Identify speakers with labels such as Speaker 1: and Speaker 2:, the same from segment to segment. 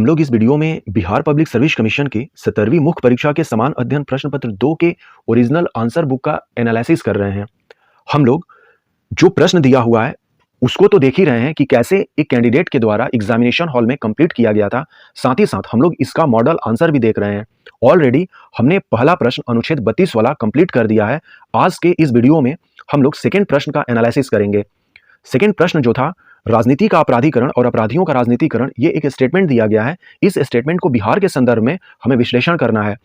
Speaker 1: हम लोग इस वीडियो में बिहार पब्लिक सर्विस कमीशन की 17वीं मुख्य परीक्षा के समान अध्ययन प्रश्न पत्र 2 के ओरिजिनल आंसर बुक का एनालिसिस कर रहे हैं। हम लोग जो प्रश्न दिया हुआ है उसको तो देख ही रहे हैं कि कैसे एक कैंडिडेट के द्वारा एग्जामिनेशन हॉल में कंप्लीट किया गया था। साथ ही साथ हम लोग इसका मॉडल आंसर भी देख रहे हैं। ऑलरेडी हमने पहला प्रश्न अनुच्छेद 32 वाला कंप्लीट कर दिया है। आज के इस वीडियो में हम लोग सेकेंड प्रश्न का एनालिसिस करेंगे। सेकेंड प्रश्न जो था, राजनीति का अपराधीकरण और अपराधियों का राजनीतिकरण, ये एक स्टेटमेंट दिया गया है। इस स्टेटमेंट को बिहार के संदर्भ में हमें विश्लेषण करना है।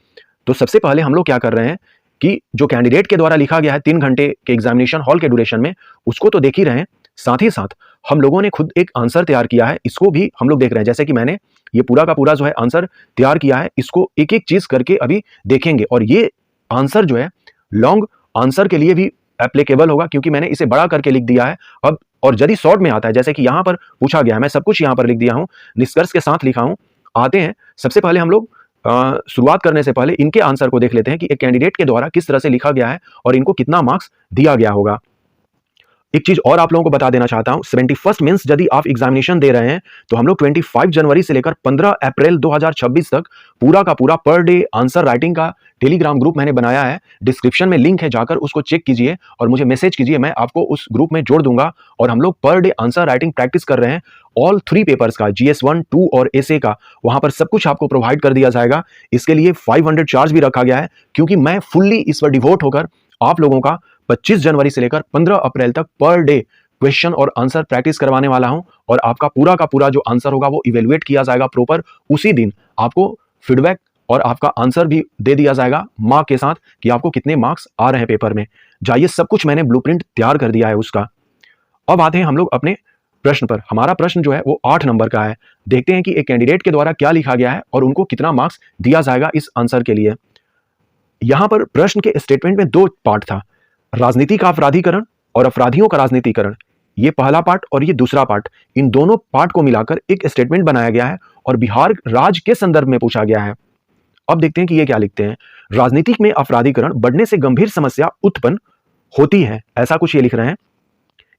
Speaker 1: तो सबसे पहले हम लोग क्या कर रहे हैं कि जो कैंडिडेट के द्वारा लिखा गया है 3 घंटे के एग्जामिनेशन हॉल के ड्यूरेशन में, उसको तो देख ही रहे हैं। साथ ही साथ हम लोगों ने खुद एक आंसर तैयार किया है, इसको भी हम लोग देख रहे हैं। जैसे कि मैंने ये पूरा का पूरा जो है आंसर तैयार किया है, इसको एक एक चीज करके अभी देखेंगे। और ये आंसर जो है लॉन्ग आंसर के लिए भी एप्लीकेबल होगा, क्योंकि मैंने इसे बड़ा करके लिख दिया है। अब और यदि शॉर्ट में आता है, जैसे कि यहां पर पूछा गया है, मैं सब कुछ यहां पर लिख दिया हूं, निष्कर्ष के साथ लिखा हूं। आते हैं, सबसे पहले हम लोग शुरुआत करने से पहले इनके आंसर को देख लेते हैं कि एक कैंडिडेट के द्वारा किस तरह से लिखा गया है और इनको कितना मार्क्स दिया गया होगा। एक चीज और आप लोगों को बता देना चाहता हूं, 71st मींस यदि आप एग्जामिनेशन दे रहे हैं तो हम लोग 25 जनवरी से लेकर 15 अप्रैल 2026 तक पूरा का पूरा पर डे आंसर राइटिंग का टेलीग्राम ग्रुप मैंने बनाया है। डिस्क्रिप्शन में लिंक है, जाकर उसको चेक कीजिए और मुझे मैसेज कीजिए, मैं आपको उस ग्रुप में जोड़ दूंगा। और हम लोग per day answer writing practice कर रहे हैं। ऑल 3 पेपर्स का, GS 1, 2 और SA का, वहां पर सब कुछ आपको प्रोवाइड कर दिया जाएगा। इसके लिए 500 चार्ज भी रखा गया है, क्योंकि मैं फुल्ली इस पर डिवोट होकर आप लोगों का 25 जनवरी से लेकर 15 अप्रैल तक पर डे क्वेश्चन और आंसर प्रैक्टिस करवाने वाला हूं। और आपका पूरा का पूरा जो आंसर होगा वो इवेलुएट किया जाएगा प्रॉपर। उसी दिन आपको फीडबैक और आपका आंसर भी दे दिया जाएगा मार्क के साथ कि आपको कितने मार्क्स आ रहे हैं पेपर में। जाइए, सब कुछ मैंने ब्लूप्रिंट तैयार कर दिया है उसका। अब आते हैं हम लोग अपने प्रश्न पर। हमारा प्रश्न जो है वो 8 नंबर का है। देखते हैं कि एक कैंडिडेट के द्वारा क्या लिखा गया है और उनको कितना मार्क्स दिया जाएगा इस आंसर के लिए। यहां पर प्रश्न के स्टेटमेंट में 2 पार्ट था, राजनीति का अपराधीकरण और अपराधियों का राजनीतिकरण। ये पहला पार्ट और ये दूसरा पार्ट, इन दोनों पार्ट को मिलाकर एक स्टेटमेंट बनाया गया है और बिहार राज्य के संदर्भ में पूछा गया है। अब देखते हैं कि ये क्या लिखते हैं। राजनीतिक में अपराधीकरण बढ़ने से गंभीर समस्या उत्पन्न होती है, ऐसा कुछ ये लिख रहे हैं।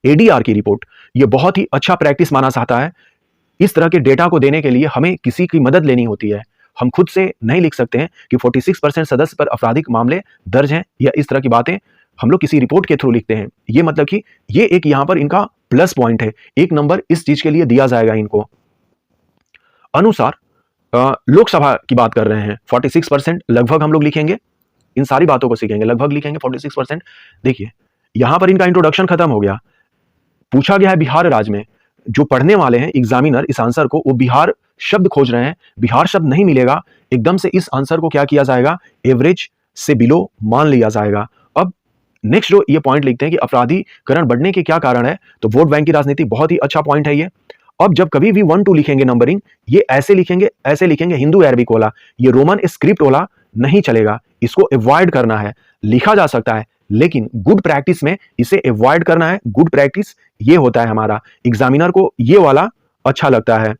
Speaker 1: ADR की रिपोर्ट, ये बहुत ही अच्छा प्रैक्टिस माना जाता है। इस तरह के डेटा को देने के लिए हमें किसी की मदद लेनी होती है। हम खुद से नहीं लिख सकते हैं कि 46% सदस्य पर आपराधिक मामले दर्ज हैं या इस तरह की बातें हम लोग किसी रिपोर्ट के थ्रू लिखते हैं। ये मतलब कि ये एक यहां पर इनका प्लस पॉइंट है, 1 नंबर इस चीज के लिए दिया जाएगा इनको। अनुसार लोकसभा की बात कर रहे हैं, 46% लगभग हम लोग लिखेंगे। इन सारी बातों को सीखेंगे, लगभग लिखेंगे 46%। देखिए, यहां पर इनका इंट्रोडक्शन खत्म हो गया। पूछा गया है बिहार राज्य में। जो पढ़ने वाले हैं एग्जामिनर इस आंसर को, वो बिहार शब्द खोज रहे हैं। बिहार शब्द नहीं मिलेगा, एकदम से इस आंसर को क्या किया जाएगा, एवरेज से बिलो मान लिया जाएगा। अब नेक्स्ट जो ये पॉइंट लिखते हैं कि अपराधीकरण बढ़ने के क्या कारण है, तो वोट बैंक की राजनीति, बहुत ही अच्छा पॉइंट है ये। अब जब कभी भी 1 2 लिखेंगे नंबरिंग, ये ऐसे लिखेंगे हिंदू अरबिक वाला, ये रोमन स्क्रिप्ट वाला नहीं चलेगा। इसको अवॉइड करना है। लिखा जा सकता है, लेकिन गुड प्रैक्टिस में इसे अवॉइड करना है। गुड प्रैक्टिस ये होता है हमारा, एग्जामिनर को ये वाला अच्छा लगता है।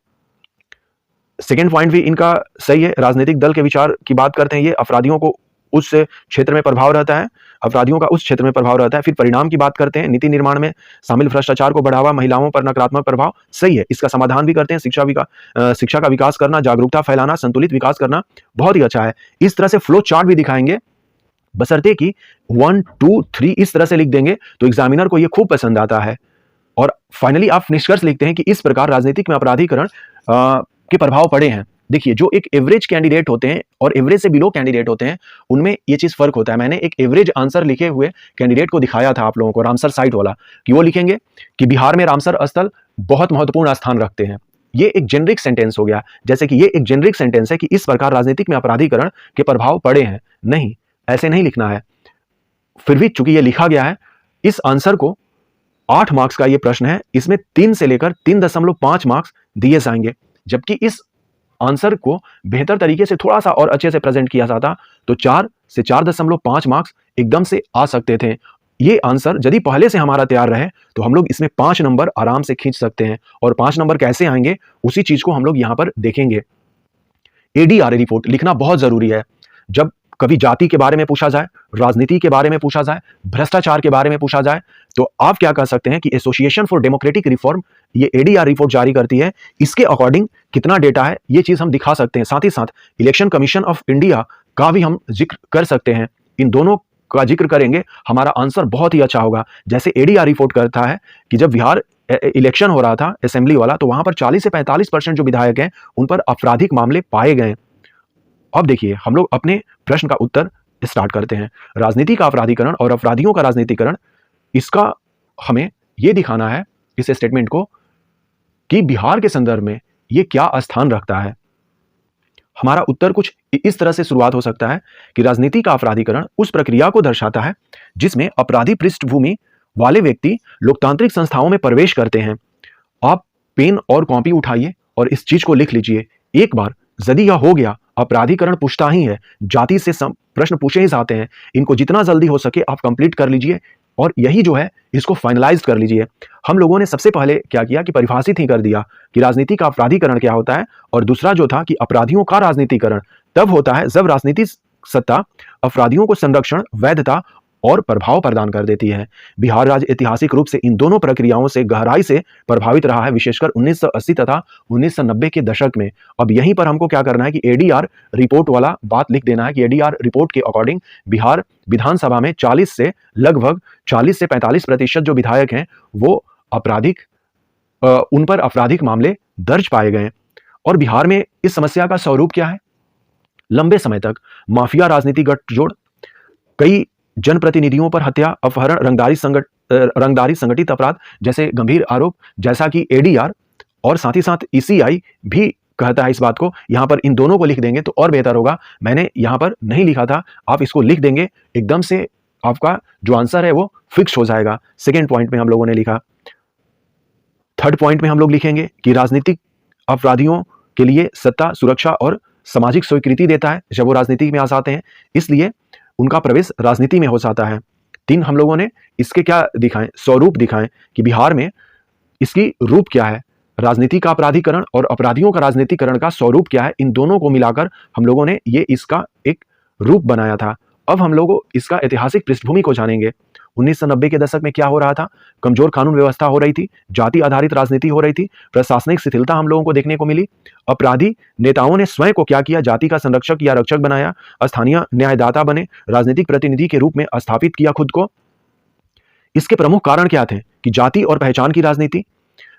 Speaker 1: सेकेंड पॉइंट भी इनका सही है। राजनीतिक दल के विचार की बात करते हैं, ये अपराधियों को उस क्षेत्र में प्रभाव रहता है, अपराधियों का उस क्षेत्र में प्रभाव रहता है। फिर परिणाम की बात करते हैं, नीति निर्माण में शामिल भ्रष्टाचार को बढ़ावा, महिलाओं पर नकारात्मक प्रभाव, सही है। इसका समाधान भी करते हैं, शिक्षा का विकास करना, जागरूकता फैलाना, संतुलित विकास करना, बहुत ही अच्छा है। इस तरह से फ्लो चार्ट भी दिखाएंगे, बशर्ते कि 1 2 3 इस तरह से लिख देंगे तो एग्जामिनर को ये खूब पसंद आता है। और फाइनली आप निष्कर्ष लिखते हैं कि इस प्रकार राजनीतिक में अपराधीकरण के प्रभाव पड़े हैं। देखिए, जो एक एवरेज कैंडिडेट होते हैं और एवरेज से बिलो कैंडिडेट होते हैं, उनमें ये चीज फर्क होता है। मैंने एक एवरेज आंसर लिखे हुए कैंडिडेट को दिखाया था आप लोगों को, रामसर साइट वाला, कि वो लिखेंगे कि बिहार में रामसर स्थल बहुत महत्वपूर्ण स्थान रखते हैं। ये एक जेनरिक सेंटेंस हो गया, जैसे कि ये एक जेनरिक सेंटेंस है कि इस प्रकार राजनीतिक में अपराधीकरण के प्रभाव पड़े हैं। नहीं, ऐसे नहीं लिखना है। फिर भी चूंकि ये लिखा गया है, इस आंसर को 8 मार्क्स का ये प्रश्न है, इसमें 3 से लेकर 3.5 मार्क्स दिए जाएंगे। जबकि इस आंसर को बेहतर तरीके से थोड़ा सा और अच्छे से प्रेजेंट किया जाता तो 4 से 4.5 मार्क्स एकदम से आ सकते थे। ये आंसर यदि पहले से हमारा तैयार रहे तो हम लोग इसमें 5 नंबर आराम से खींच सकते हैं। और 5 नंबर कैसे आएंगे, उसी चीज को हम लोग यहां पर देखेंगे। ADR रिपोर्ट लिखना बहुत जरूरी है। जब कभी जाति के बारे में पूछा जाए, राजनीति के बारे में पूछा जाए, भ्रष्टाचार के बारे में पूछा जाए, तो आप क्या कर सकते हैं कि एसोसिएशन फॉर डेमोक्रेटिक रिफॉर्म ये एडीआर रिपोर्ट जारी करती है, इसके अकॉर्डिंग कितना डेटा है ये चीज हम दिखा सकते हैं। साथ ही साथ इलेक्शन कमीशन ऑफ इंडिया का भी हम जिक्र कर सकते हैं। इन दोनों का जिक्र करेंगे, हमारा आंसर बहुत ही अच्छा होगा। जैसे एडीआर रिपोर्ट करता है कि जब बिहार इलेक्शन हो रहा था असेंबली वाला, तो वहां पर 40 से 45% जो विधायक हैं उन पर आपराधिक मामले पाए गए। अब देखिए, हम लोग अपने प्रश्न का उत्तर स्टार्ट करते हैं। राजनीति का अपराधीकरण और अपराधियों का राजनीतिकरण, इसका हमें यह दिखाना है इस स्टेटमेंट को कि बिहार के संदर्भ में यह क्या स्थान रखता है। हमारा उत्तर कुछ इस तरह से शुरुआत हो सकता है कि राजनीति का अपराधीकरण उस प्रक्रिया को दर्शाता है जिसमें अपराधी पृष्ठभूमि वाले व्यक्ति लोकतांत्रिक संस्थाओं में प्रवेश करते हैं। आप पेन और कॉपी उठाइए और इस चीज को लिख लीजिए। एक बार यदि यह हो गया, अपराधीकरण पूछता ही है, जाति से प्रश्न पूछे ही जाते हैं, इनको जितना जल्दी हो सके आप कंप्लीट कर लीजिए और यही जो है इसको फाइनलाइज कर लीजिए। हम लोगों ने सबसे पहले क्या किया कि परिभाषित ही कर दिया कि राजनीति का अपराधीकरण क्या होता है, और दूसरा जो था कि अपराधियों का राजनीतिकरण तब होता है जब राजनीतिक सत्ता अपराधियों को संरक्षण, वैधता और प्रभाव प्रदान कर देती है। बिहार राज्य ऐतिहासिक रूप से इन दोनों प्रक्रियाओं से गहराई से प्रभावित रहा है, विशेषकर 1980 तथा 1990 के दशक में। अब यहीं पर हमको क्या करना है कि एडीआर रिपोर्ट वाला बात लिख देना है कि एडीआर रिपोर्ट के अकॉर्डिंग बिहार विधानसभा में 40 से लगभग 45% जो विधायक हैं वो उन पर आपराधिक मामले दर्ज पाए गए। और बिहार में इस समस्या का स्वरूप क्या है? लंबे समय तक माफिया राजनीति गठजोड़, कई जनप्रतिनिधियों पर हत्या, अपहरण, रंगदारी, संगठित अपराध जैसे गंभीर आरोप, जैसा कि एडीआर और साथ ही साथ ईसीआई भी कहता है इस बात को। यहां पर इन दोनों को लिख देंगे तो और बेहतर होगा। मैंने यहां पर नहीं लिखा था, आप इसको लिख देंगे, एकदम से आपका जो आंसर है वो फिक्स हो जाएगा। सेकेंड पॉइंट में हम लोगों ने लिखा। थर्ड पॉइंट में हम लोग लिखेंगे कि राजनीतिक अपराधियों के लिए सत्ता, सुरक्षा और सामाजिक स्वीकृति देता है जब वो राजनीति में आ जाते हैं, इसलिए उनका प्रवेश राजनीति में हो जाता है। तीन, हम लोगों ने इसके क्या दिखाएं, स्वरूप दिखाएं कि बिहार में इसकी रूप क्या है, राजनीति का अपराधीकरण और अपराधियों का राजनीतिकरण का स्वरूप क्या है। इन दोनों को मिलाकर हम लोगों ने ये इसका एक रूप बनाया था। अब हम लोग इसका ऐतिहासिक पृष्ठभूमि को जानेंगे। 1990 के दशक में क्या हो रहा था? कमजोर कानून व्यवस्था हो रही थी, जाति आधारित राजनीति हो रही थी, प्रशासनिक शिथिलता हम लोगों को देखने को मिली। अपराधी नेताओं ने स्वयं को क्या किया? जाति का संरक्षक या रक्षक बनाया, स्थानीय न्यायदाता बने, राजनीतिक प्रतिनिधि के रूप में स्थापित किया खुद को। इसके प्रमुख कारण क्या थे? कि जाति और पहचान की राजनीति।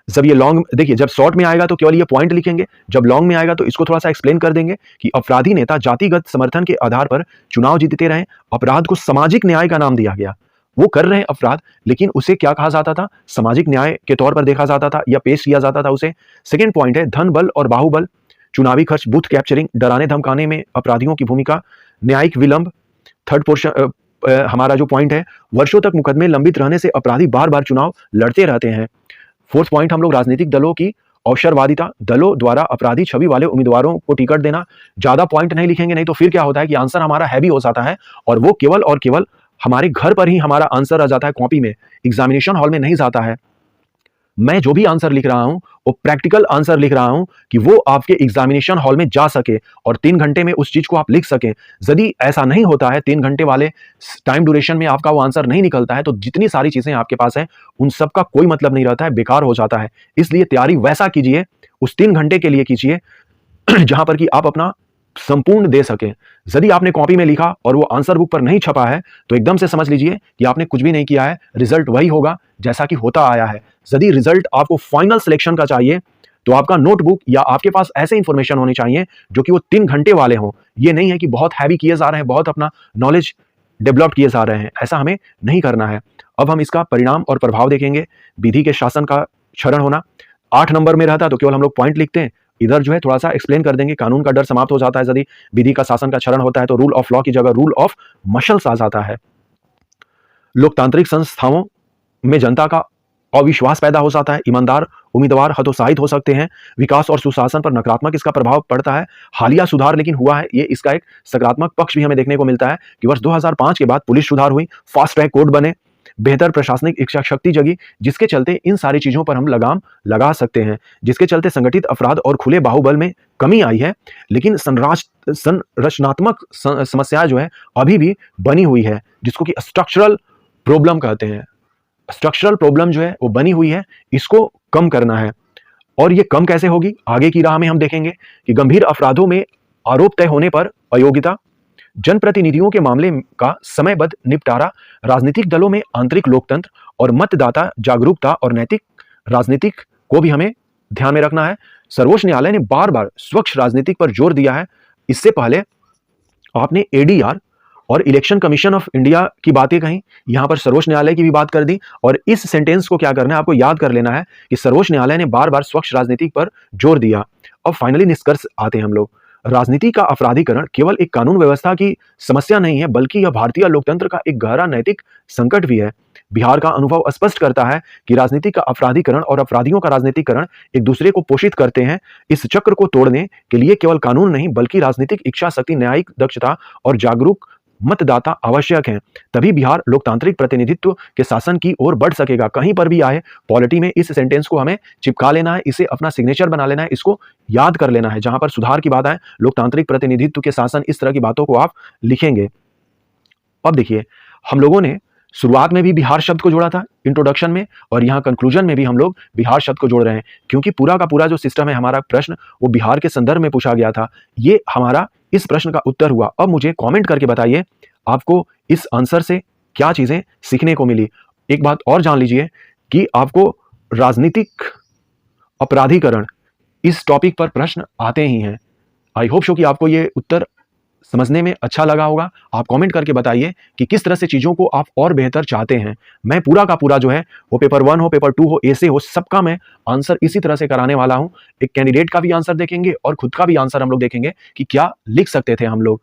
Speaker 1: जब ये लॉन्ग, देखिए, जब शॉर्ट में आएगा तो केवल ये पॉइंट लिखेंगे, जब लॉन्ग में आएगा तो इसको थोड़ा सा एक्सप्लेन कर देंगे कि अपराधी नेता जातिगत समर्थन के आधार पर चुनाव जीतते रहे। अपराध को सामाजिक न्याय का नाम दिया गया। वो कर रहे हैं अपराध, लेकिन उसे क्या कहा जाता था? सामाजिक न्याय के तौर पर देखा जाता था या पेश किया जाता था उसे। सेकेंड पॉइंट है धन बल और बाहुबल, चुनावी खर्च, बूथ कैप्चरिंग, डराने धमकाने में अपराधियों की भूमिका, न्यायिक विलंब। थर्ड पोर्शन हमारा जो पॉइंट है, वर्षों तक मुकदमे लंबित रहने से अपराधी बार बार चुनाव लड़ते रहते हैं। फोर्थ पॉइंट हम लोग राजनीतिक दलों की अवसरवादिता, दलों द्वारा अपराधी छवि वाले उम्मीदवारों को टिकट देना। ज्यादा पॉइंट नहीं लिखेंगे, नहीं तो फिर क्या होता है कि आंसर हमारा हैवी हो जाता है और वो केवल और केवल हमारे घर पर ही हमारा आंसर आ जाता है, कॉपी में, एग्जामिनेशन हॉल में नहीं जाता है। मैं जो भी आंसर लिख रहा हूं वो प्रैक्टिकल आंसर लिख रहा हूं कि वो आपके एग्जामिनेशन हॉल में जा सके और 3 घंटे में उस चीज को आप लिख सकें। यदि ऐसा नहीं होता है, 3 घंटे वाले टाइम ड्यूरेशन में आपका वो आंसर नहीं निकलता है, तो जितनी सारी चीजें आपके पास है उन सब का कोई मतलब नहीं रहता है, बेकार हो जाता है। इसलिए तैयारी वैसा कीजिए, उस 3 घंटे के लिए कीजिए जहां पर कि आप अपना संपूर्ण दे सके। यदि आपने कॉपी में लिखा और वो आंसर बुक पर नहीं छपा है तो एकदम से समझ लीजिए कि आपने कुछ भी नहीं किया है, रिजल्ट वही होगा जैसा कि होता आया है। यदि रिजल्ट आपको फाइनल सिलेक्शन का चाहिए तो आपका नोटबुक या आपके पास ऐसे इंफॉर्मेशन होने चाहिए जो कि वो 3 घंटे वाले हों। ये नहीं है कि बहुत हैवी किए जा रहे हैं, बहुत अपना नॉलेज डेवलप किए जा रहे हैं, ऐसा हमें नहीं करना है। अब हम इसका परिणाम और प्रभाव देखेंगे। विधि के शासन का क्षरण होना 8 नंबर में रहता तो केवल हम लोग पॉइंट लिखते हैं, इधर जो है थोड़ा सा एक्सप्लेन कर देंगे। कानून का डर समाप्त हो जाता है यदि विधि का शासन का क्षरण होता है, तो रूल ऑफ लॉ की जगह रूल ऑफ मशल्स आ जाता है। लोकतांत्रिक संस्थाओं में जनता का अविश्वास पैदा हो जाता है, ईमानदार उम्मीदवार हतोत्साहित हो सकते हैं, विकास और सुशासन पर नकारात्मक इसका प्रभाव पड़ता है। हालिया सुधार लेकिन हुआ है, ये इसका एक सकारात्मक पक्ष भी हमें देखने को मिलता है कि वर्ष 2005 के बाद पुलिस सुधार हुई, फास्ट ट्रैक कोर्ट बने, बेहतर प्रशासनिक इच्छा शक्ति जगी, जिसके चलते इन सारी चीज़ों पर हम लगाम लगा सकते हैं, जिसके चलते संगठित अपराध और खुले बाहुबल में कमी आई है। लेकिन संरचनात्मक समस्या जो है अभी भी बनी हुई है, जिसको कि स्ट्रक्चरल प्रॉब्लम कहते हैं। स्ट्रक्चरल प्रॉब्लम जो है वो बनी हुई है, इसको कम करना है। और ये कम कैसे होगी, आगे की राह में हम देखेंगे कि गंभीर अपराधों में आरोप तय होने पर अयोग्यता, जनप्रतिनिधियों के मामले का समयबद्ध निपटारा, राजनीतिक दलों में आंतरिक लोकतंत्र और मतदाता जागरूकता और नैतिक राजनीतिक को भी हमें ध्यान में रखना है। सर्वोच्च न्यायालय ने बार बार स्वच्छ राजनीतिक पर जोर दिया है। इससे पहले आपने एडीआर और इलेक्शन कमीशन ऑफ इंडिया की बातें कही, यहां पर सर्वोच्च न्यायालय की भी बात कर दी। और इस सेंटेंस को क्या करना है, आपको याद कर लेना है कि सर्वोच्च न्यायालय ने बार बार स्वच्छ राजनीति पर जोर दिया। अब फाइनली निष्कर्ष आते हैं हम लोग। राजनीति का अपराधीकरण केवल एक कानून व्यवस्था की समस्या नहीं है, बल्कि यह भारतीय लोकतंत्र का एक गहरा नैतिक संकट भी है। बिहार का अनुभव स्पष्ट करता है कि राजनीति का अपराधीकरण और अपराधियों का राजनीतिकरण एक दूसरे को पोषित करते हैं। इस चक्र को तोड़ने के लिए केवल कानून नहीं, बल्कि राजनीतिक इच्छा शक्ति, न्यायिक दक्षता और जागरूक मतदाता आवश्यक हैं। तभी बिहार लोकतांत्रिक प्रतिनिधित्व के शासन की ओर बढ़ सकेगा। कहीं पर भी आए पॉलिटी में इस सेंटेंस को हमें चिपका लेना है, इसे अपना सिग्नेचर बना लेना है, इसको याद कर लेना है। जहां पर सुधार की बात आए, लोकतांत्रिक प्रतिनिधित्व के शासन, इस तरह की बातों को आप लिखेंगे। अब देखिए, हम लोगों ने शुरुआत में भी बिहार शब्द को जोड़ा था इंट्रोडक्शन में, और यहाँ कंक्लूजन में भी हम लोग बिहार शब्द को जोड़ रहे हैं, क्योंकि पूरा का पूरा जो सिस्टम है, हमारा प्रश्न वो बिहार के संदर्भ में पूछा गया था। ये हमारा इस प्रश्न का उत्तर हुआ। अब मुझे कमेंट करके बताइए आपको इस आंसर से क्या चीजें सीखने को मिली। एक बात और जान लीजिए कि आपको राजनीतिक अपराधीकरण इस टॉपिक पर प्रश्न आते ही हैं। आई होप सो कि आपको ये उत्तर समझने में अच्छा लगा होगा। आप कमेंट करके बताइए कि किस तरह से चीज़ों को आप और बेहतर चाहते हैं। मैं पूरा का पूरा जो है वो पेपर 1 हो, पेपर 2 हो, ऐसे हो, सबका मैं आंसर इसी तरह से कराने वाला हूं। एक कैंडिडेट का भी आंसर देखेंगे और खुद का भी आंसर हम लोग देखेंगे कि क्या लिख सकते थे हम लोग।